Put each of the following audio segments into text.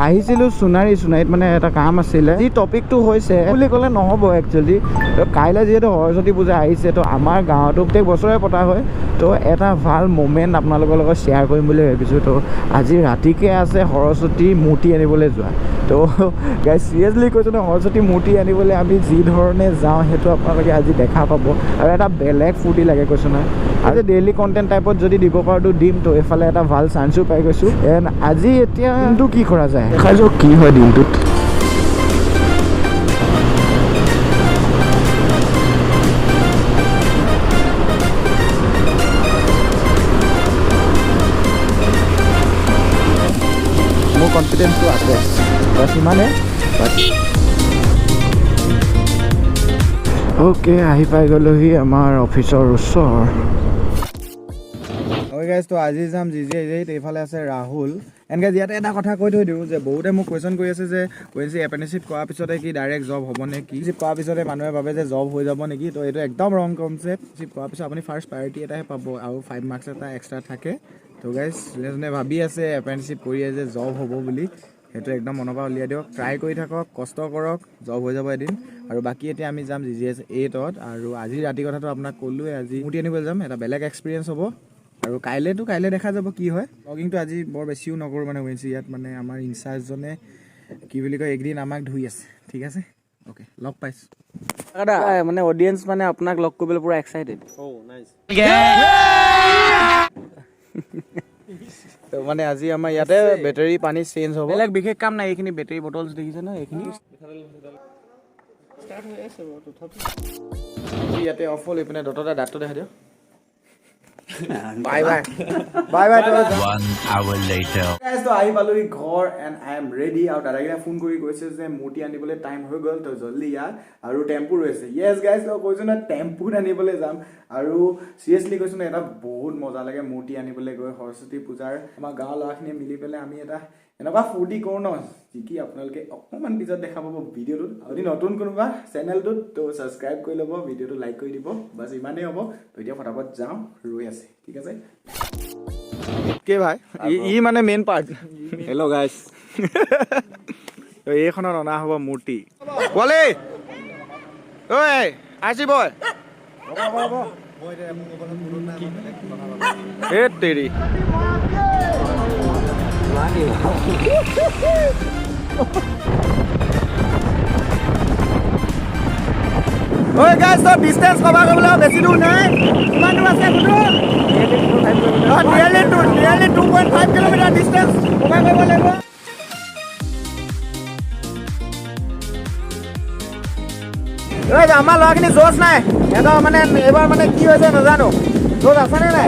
আহিছিলো সোণাৰীত মানে এটা কাম আছিলে যি টপিকটো হৈছে বুলি ক'লে নহ'ব একচুৱেলি তো কাইলৈ যিহেতু সৰস্বতী পূজা আহিছে তো আমাৰ গাঁৱতো প্ৰত্যেক বছৰে পতা হয় তো এটা ভাল মোমেণ্ট আপোনালোকৰ লগত শ্বেয়াৰ কৰিম বুলি ভাবিছোঁ তো আজি ৰাতিকে আছে সৰস্বতী মূৰ্তি আনিবলৈ যোৱা তো গাইজ চিৰিয়াছলি কৈছোঁ ন সৰস্বতী মূৰ্তি আনিবলৈ আমি যি ধৰণে যাওঁ সেইটো আপোনালোকে আজি দেখা পাব আৰু এটা বেলেগ ফূৰ্তি লাগে কৈছোঁ নহয় আজি ডেইলি কণ্টেণ্ট টাইপত যদি দিব পাৰোঁতো দিম তো এইফালে এটা ভাল চান্সো পাই গৈছোঁ এণ্ড আজি এতিয়া দিনটো কি কৰা যায় দেখাই যাওক কি হয় দিনটোত মোৰ কনফিডেন্সটো আছে বাছ ইমানে অ'কে আহি পাই গ'লোহি আমাৰ অফিচৰ ওচৰ তো আজি যাম এইফালে আছে ৰাহুল এনেকৈ ইয়াতে এটা কথা কৈ থৈ দিওঁ যে বহুতে মোক কুৱেশ্যন কৰি আছে যে এপ্ৰেণ্টিছশ্বিপ কৰাৰ পিছতে কি ডাইৰেক্ট জব হ'ব নে কি কৰাৰ পিছতে মানুহে ভাবে যে জব হৈ যাব নেকি তো এইটো একদম ৰং কনচেপ্ট কৰাৰ পিছত আপুনি ফাৰ্ষ্ট প্ৰায়ৰিটি এটাহে পাব আৰু 5 মাৰ্কছ এটা এক্সট্ৰা থাকে তো গাইজ যোনে ভাবি আছে এপ্ৰেণ্টিছশ্বিপ কৰি আছে যে জব হ'ব বুলি সেইটো একদম মনৰ পৰা উলিয়াই দিয়ক ট্ৰাই কৰি থাকক কষ্ট কৰক জব হৈ যাব এদিন আৰু বাকী এতিয়া আমি যাম GGS 8ত আৰু আজি ৰাতি কথাটো আপোনাক ক'লোৱে আজি মূৰ্তি আনিবলৈ যাম এটা বেলেগ এক্সপিৰিয়েঞ্চ হ'ব আৰু কাইলৈ দেখা যাব কি হয় ব্লগিংটো আজি বৰ বেছিও নকৰোঁ মানে ইয়াত মানে আমাৰ ইনচাৰ্জজনে কি বুলি কয় একদিন আমাক ধুই আছে ঠিক আছে অ'কে লগ পাইছোঁ দাদা মানে অডিয়েঞ্চ মানে আপোনাক লগ কৰিবলৈ পুৰা এক্সাইটেড তো মানে আজি আমাৰ ইয়াতে বেটাৰী পানী চেঞ্জ হ'ব বেলেগ বিশেষ কাম নাই এইখিনি বেটাৰী বটলছ দেখিছে ন এইখিনি ইয়াতে অফ হ'ল এইপিনে দতটা দাঁতটো দেখা দিয়ক Bye bye. Bye bye. 1 hour later. Guys, so I palu ghor and I am ready. Out dadagira phone kori koise je moti anibole time hoi gol to jaldi yaar aru tempo roise. Yes guys, so koisu na tempo anibole jam aru seriously koisu na eta bahut moja lage moti anibole goi Saraswati Pujar amar gaon lakhni mili pele ami eta এনেকুৱা ফূৰ্তি কৰোঁ ন কি আপোনালোকে অকণমান পিছত দেখা পাব ভিডিঅ'টোত যদি নতুন কোনোবা চেনেলটোত তো ছাবস্ক্ৰাইব কৰি ল'ব ভিডিঅ'টো লাইক কৰি দিব বাছ ইমানেই হ'ব তো এতিয়া ফটাফট যাওঁ ৰৈ আছে ঠিক আছে কে ভাই ই মানে মেইন পাৰ্ট হেল্ল' গাইজ তো এইখনত অনা হ'ব মূৰ্তি বলে ঐ আজি বয় এ তেৰি Oi guys, so distance cover কৰিবলৈ বেছি দূৰ নাই কিমান দূৰ আছে গুৰু nearly 2.5 কিলোমিটাৰ distance cover কৰিব লাগিব ঐ আমাৰ ল'ৰাখিনি জোচ নাই এটা মানে এবাৰ মানে কি হৈছে নাজানো জোচ আছে নে নাই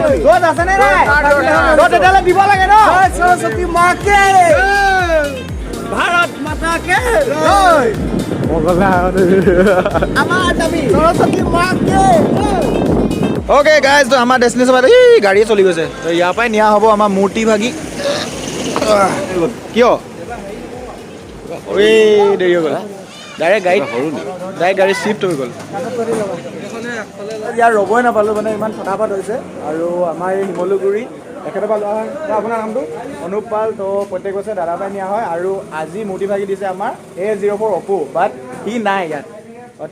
জোচ তেতিয়াহ'লে দিব লাগে ন সৰস্বতী মাকে ভাৰত মাতা কে জয় আমাৰ দাবী সৰস্বতী মাকে ওকে গাইজ তো আমাৰ ডেষ্টিনেশ্যন পাই গাড়ীয়ে চলি গৈছে তো ইয়াৰ পৰাই নিয়া হ'ব আমাৰ মূৰ্তি ভাগি কিয় দেৰি হৈ গ'ল ডাইৰেক্ট গাড়ী শ্বিফ্ট হৈ গ'ল ইয়াৰ ৰ'বই নাপালোঁ মানে ইমান ফটাফট হৈছে আৰু আমাৰ এই শিমলুগুৰি তেখেতৰ পৰা লোৱা হয় আপোনাৰ নামটো অনুপ পাল তো প্ৰত্যেক বছৰে দাদা পাই নিয়া হয় আৰু আজি মূৰ্তি ভাগি দিছে আমাৰ A04 অপু বাট সি নাই ইয়াত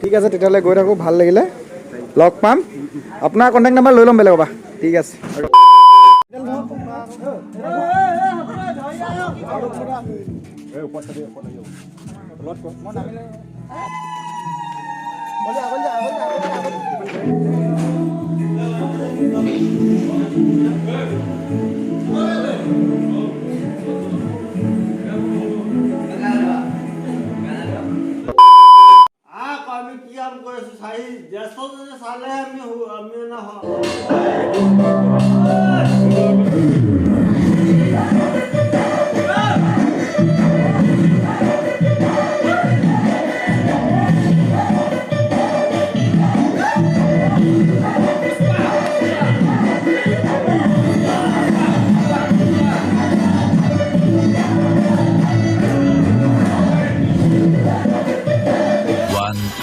ঠিক আছে তেতিয়াহ'লে গৈ থাকোঁ ভাল লাগিলে লগ পাম আপোনাৰ কণ্টেক্ট নাম্বাৰ লৈ ল'ম বেলেগৰ পৰা ঠিক আছে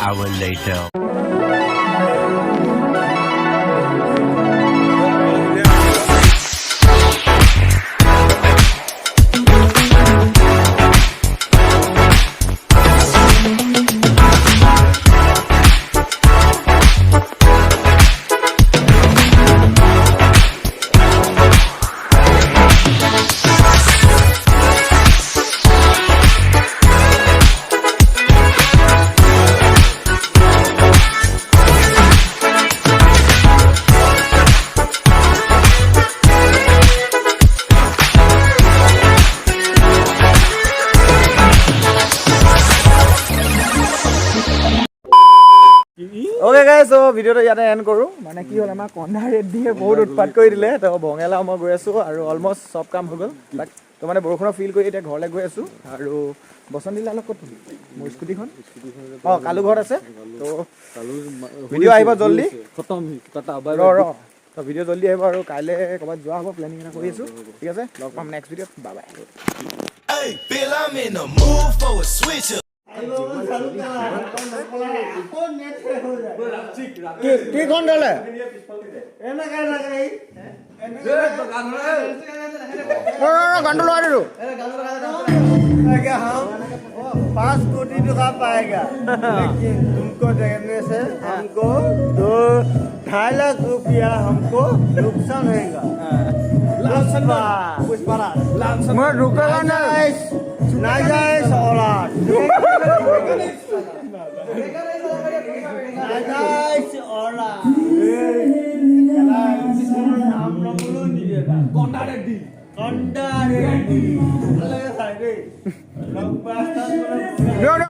hour later. সো ভিডিঅ'টো ইয়াতে এণ্ড কৰোঁ মানে কি হ'ল আমাৰ কন্দা ৰেড্ডিয়ে বহুত উৎপাত কৰি দিলে তো বঙেলা মই গৈ আছোঁ আৰু অলমষ্ট চব কাম হৈ গ'ল তো মানে বৰষুণৰ ফিল কৰি এতিয়া ঘৰলৈ গৈ আছোঁ আৰু বসন্তিলা অলপ ক'ত থ'লি মোৰ স্কুটিখন অঁ কালু ঘৰত আছে তো ভিডিঅ' আহিব জল্দি তো ভিডিঅ' জল্দি আহিব আৰু কাইলৈ ক'ৰবাত যোৱা হ'ব প্লেনিং এটা কৰি আছোঁ ঠিক আছে লগ পাম নেক্সট ভিডিঅ'ত bye bye Hey, Bill, I'm in the mood for a switch up. কি খন ল'লে গানটো লগাই দিলোঁ 5 कोटी टका पाएगा लेकिन तुमको देखने से हमको 2.5 लाख रुपया हमको नुकसान होगा মই रुकेगा नहीं नाजायज औलाद नाजायज औलाद नाम न बोलो नहीं देता कंडा रेड्डी लग पास्ता